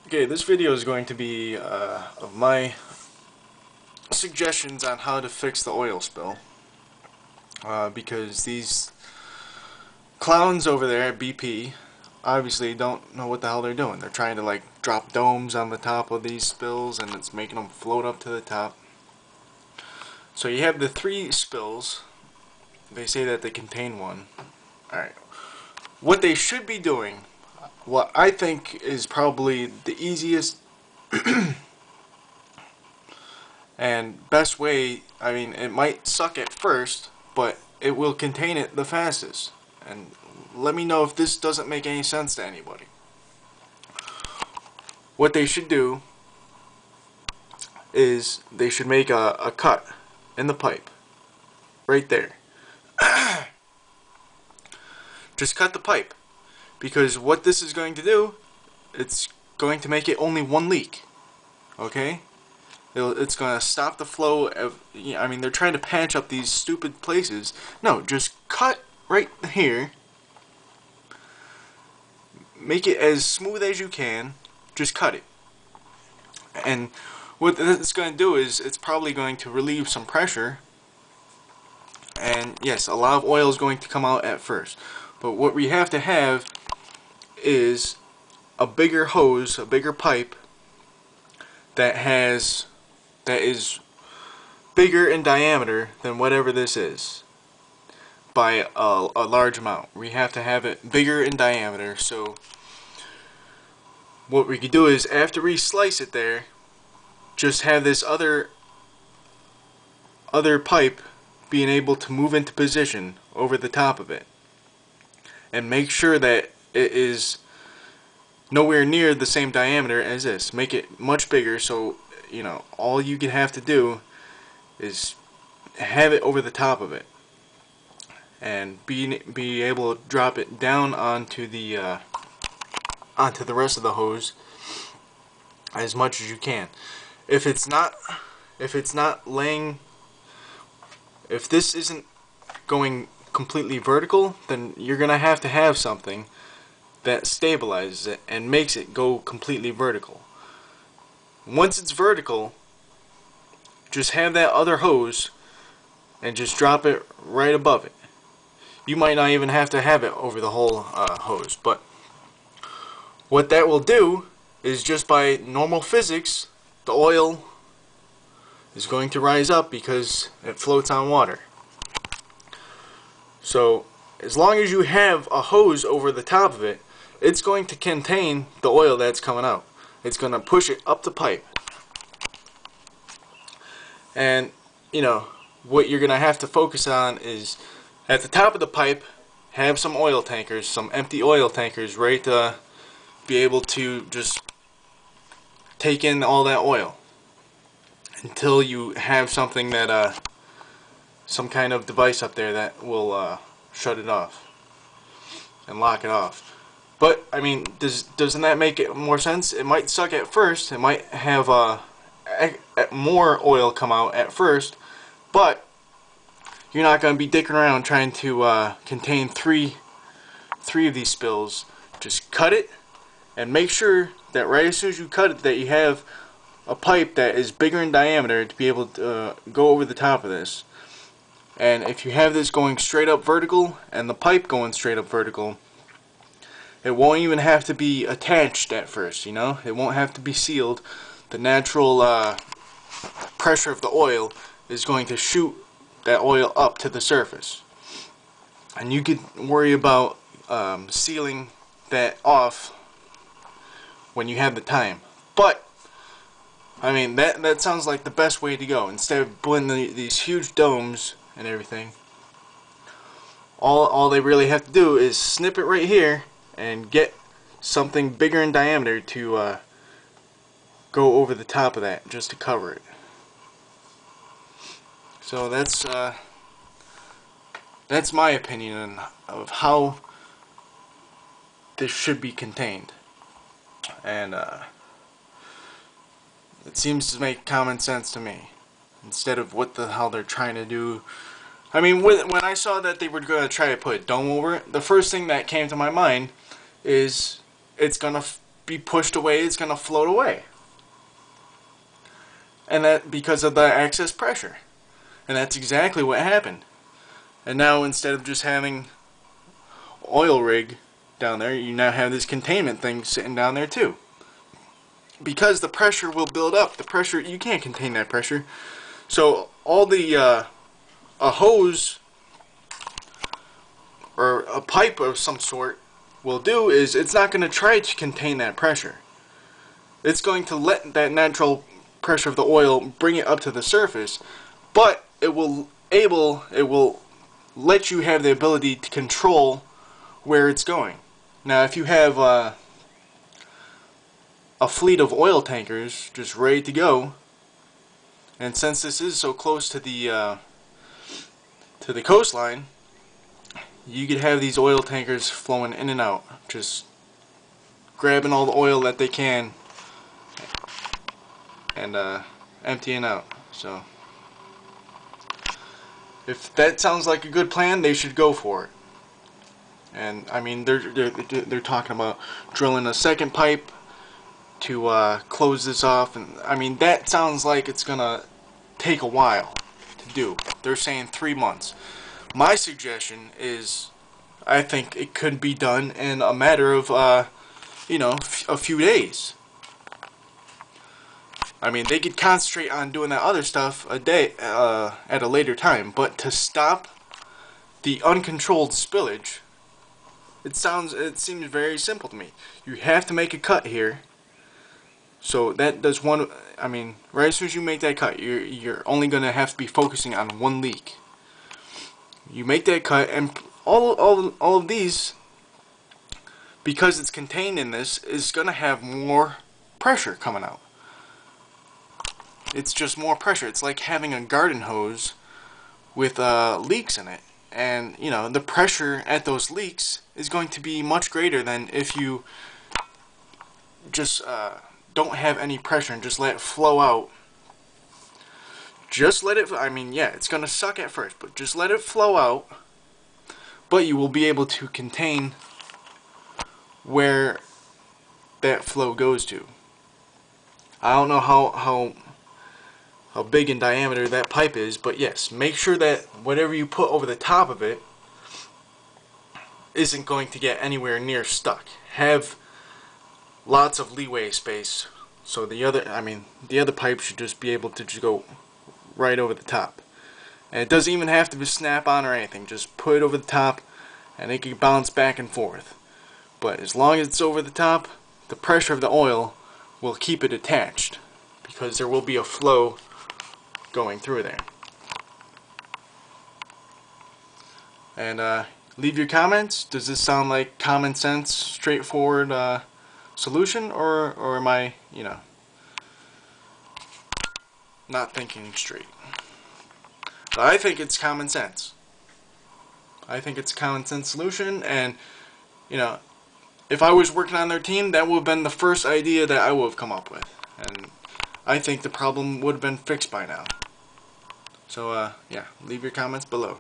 Okay, this video is going to be of my suggestions on how to fix the oil spill, because these clowns over there at BP obviously don't know what the hell they're doing. They're trying to like drop domes on the top of these spills, and it's making them float up to the top. So you have the three spills. They say that they contain one. Alright, what they should be doing, what I think is probably the easiest and best way, I mean, it might suck at first, but it will contain it the fastest. And let me know if this doesn't make any sense to anybody. What they should do is they should make a cut in the pipe right there. Just cut the pipe, because what this is going to do, it's going to make it only one leak. Okay? It's going to stop the flow of, I mean, they're trying to patch up these stupid places. No, just cut right here. Make it as smooth as you can. Just cut it. And what it's going to do is, it's probably going to relieve some pressure. And yes, a lot of oil is going to come out at first. But what we have to have is a bigger hose, a bigger pipe that is bigger in diameter than whatever this is by a large amount. We have to have it bigger in diameter. So what we could do is, after we slice it there, just have this other pipe being able to move into position over the top of it, and make sure that it is nowhere near the same diameter as this. Make it much bigger, so you know, all you can have to do is have it over the top of it, and be able to drop it down onto the rest of the hose as much as you can. If this isn't going completely vertical, then you're gonna have to have something that stabilizes it and makes it go completely vertical. Once it's vertical, just have that other hose and just drop it right above it. You might not even have to have it over the whole hose, but what that will do is, just by normal physics, the oil is going to rise up because it floats on water. So as long as you have a hose over the top of it, it's going to contain the oil that's coming out. It's going to push it up the pipe. And you know, what you're going to have to focus on is, at the top of the pipe, have some oil tankers, some empty oil tankers, right, to be able to just take in all that oil until you have something that some kind of device up there that will shut it off and lock it off. But I mean, doesn't that make it more sense? It might suck at first. It might have more oil come out at first, but you're not going to be dicking around trying to contain three of these spills. Just cut it, and make sure that right as soon as you cut it, that you have a pipe that is bigger in diameter to be able to go over the top of this. And if you have this going straight up vertical and the pipe going straight up vertical, it won't even have to be attached at first, you know? It won't have to be sealed. The natural pressure of the oil is going to shoot that oil up to the surface. And you could worry about sealing that off when you have the time. But I mean, that sounds like the best way to go. Instead of putting these huge domes and everything, all they really have to do is snip it right here and get something bigger in diameter to go over the top of that, just to cover it. So that's my opinion of how this should be contained. And it seems to make common sense to me, instead of what the hell they're trying to do. I mean, when I saw that they were going to try to put a dome over it, the first thing that came to my mind is, it's going to be pushed away, it's going to float away. And that because of the excess pressure. And that's exactly what happened. And now instead of just having oil rig down there, you now have this containment thing sitting down there too. Because the pressure will build up. The pressure, you can't contain that pressure. So all the a hose or a pipe of some sort will do is it's not going to try to contain that pressure. It's going to let that natural pressure of the oil bring it up to the surface, but it will let you have the ability to control where it's going. Now if you have a fleet of oil tankers just ready to go, and since this is so close to the coastline, you could have these oil tankers flowing in and out, just grabbing all the oil that they can and emptying out. So if that sounds like a good plan, they should go for it. And I mean, they're talking about drilling a second pipe to close this off, and I mean that sounds like it's gonna take a while to do. They're saying 3 months. My suggestion is, I think it could be done in a matter of you know, a few days. I mean, they could concentrate on doing that other stuff a day at a later time, but to stop the uncontrolled spillage, it seems very simple to me. You have to make a cut here. So that does one. I mean, right as soon as you make that cut, you're only gonna have to be focusing on one leak. You make that cut, and all of these, because it's contained in this, is gonna have more pressure coming out. It's just more pressure. It's like having a garden hose with leaks in it, and you know the pressure at those leaks is going to be much greater than if you just don't have any pressure and just let it flow out. Just let it, I mean, yeah, it's gonna suck at first, but just let it flow out, but you will be able to contain where that flow goes to. I don't know how big in diameter that pipe is, but yes, make sure that whatever you put over the top of it isn't going to get anywhere near stuck. Have lots of leeway space, so the other pipe should just be able to just go right over the top. And it doesn't even have to be snap on or anything. Just put it over the top and it can bounce back and forth. But as long as it's over the top, the pressure of the oil will keep it attached, because there will be a flow going through there. And leave your comments. Does this sound like common sense, straightforward solution, or am I, you know, not thinking straight? But I think it's common sense. I think it's a common sense solution, and you know, if I was working on their team, that would have been the first idea that I would have come up with, and I think the problem would have been fixed by now. So yeah, leave your comments below.